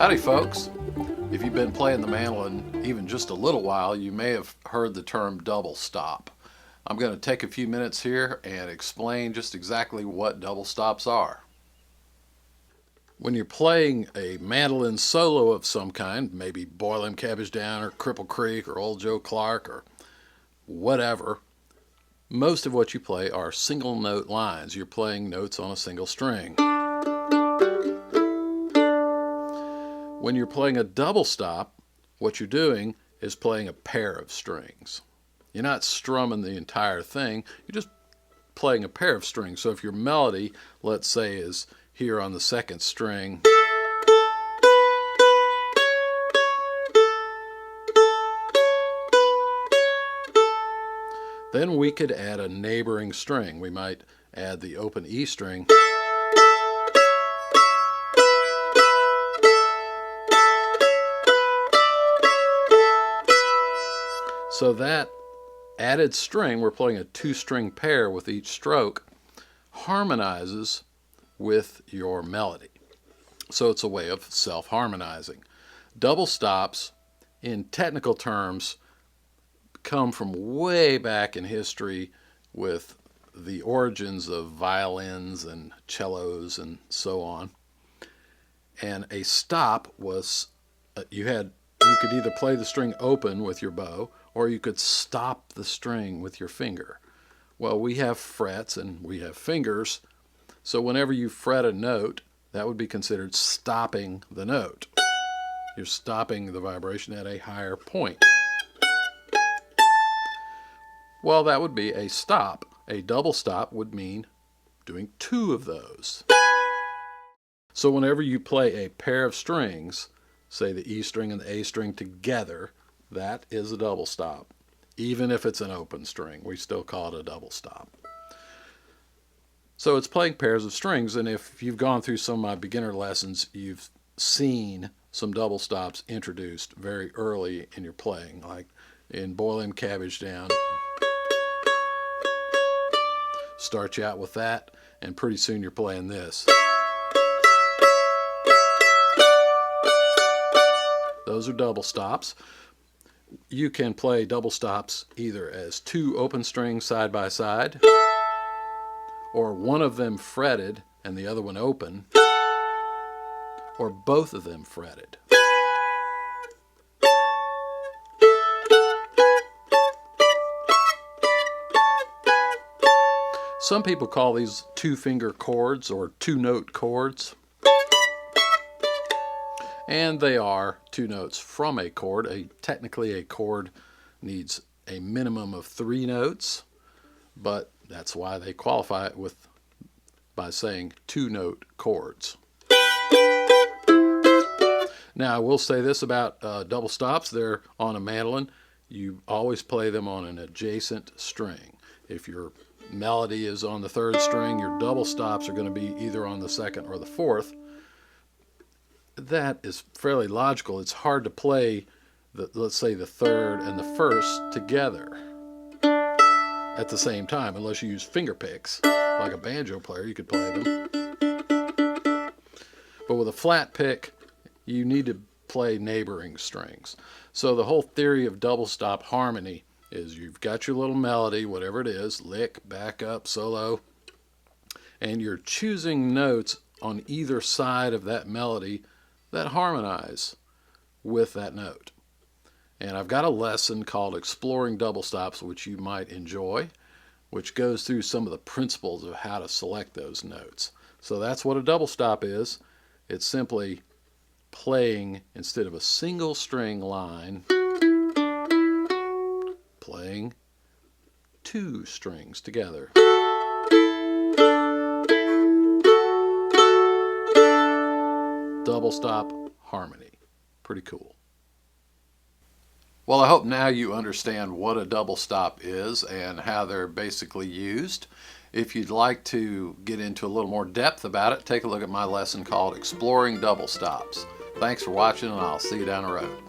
Howdy folks. If you've been playing the mandolin even just a little while, you may have heard the term double stop. I'm going to take a few minutes here and explain just exactly what double stops are. When you're playing a mandolin solo of some kind, maybe Boiling Cabbage Down or Cripple Creek or Old Joe Clark or whatever, most of what you play are single note lines. You're playing notes on a single string. When you're playing a double stop, what you're doing is playing a pair of strings. You're not strumming the entire thing, you're just playing a pair of strings. So if your melody, let's say, is here on the second string, then we could add a neighboring string. We might add the open E string. So that added string, we're playing a two-string pair with each stroke, harmonizes with your melody. So it's a way of self-harmonizing. Double stops, in technical terms, come from way back in history with the origins of violins and cellos and so on. And a stop was, you could either play the string open with your bow, or you could stop the string with your finger. Well, we have frets and we have fingers, so whenever you fret a note, that would be considered stopping the note. You're stopping the vibration at a higher point. Well, that would be a stop. A double stop would mean doing two of those. So whenever you play a pair of strings, say the E string and the A string together, that is a double stop. Even if it's an open string, we still call it a double stop. So it's playing pairs of strings, and if you've gone through some of my beginner lessons, you've seen some double stops introduced very early in your playing, like in Boiling Cabbage Down. Start you out with that, and pretty soon you're playing this. Those are double stops. You can play double stops either as two open strings side by side, or one of them fretted and the other one open, or both of them fretted. Some people call these two-finger chords or two-note chords. And they are two notes from a chord. Technically, a chord needs a minimum of 3 notes, but that's why they qualify it by saying two-note chords. Now, I will say this about double stops. They're on a mandolin. You always play them on an adjacent string. If your melody is on the 3rd string, your double stops are going to be either on the 2nd or the 4th. That is fairly logical. It's hard to play, let's say, the 3rd and the 1st together at the same time, unless you use finger picks. Like a banjo player, you could play them. But with a flat pick, you need to play neighboring strings. So the whole theory of double stop harmony is you've got your little melody, whatever it is, lick, backup, solo, and you're choosing notes on either side of that melody that harmonize with that note. And I've got a lesson called Exploring Double Stops, which you might enjoy, which goes through some of the principles of how to select those notes. So that's what a double stop is. It's simply playing, instead of a single string line, playing two strings together. Double stop harmony. Pretty cool. Well, I hope now you understand what a double stop is and how they're basically used. If you'd like to get into a little more depth about it, take a look at my lesson called Exploring Double Stops. Thanks for watching, and I'll see you down the road.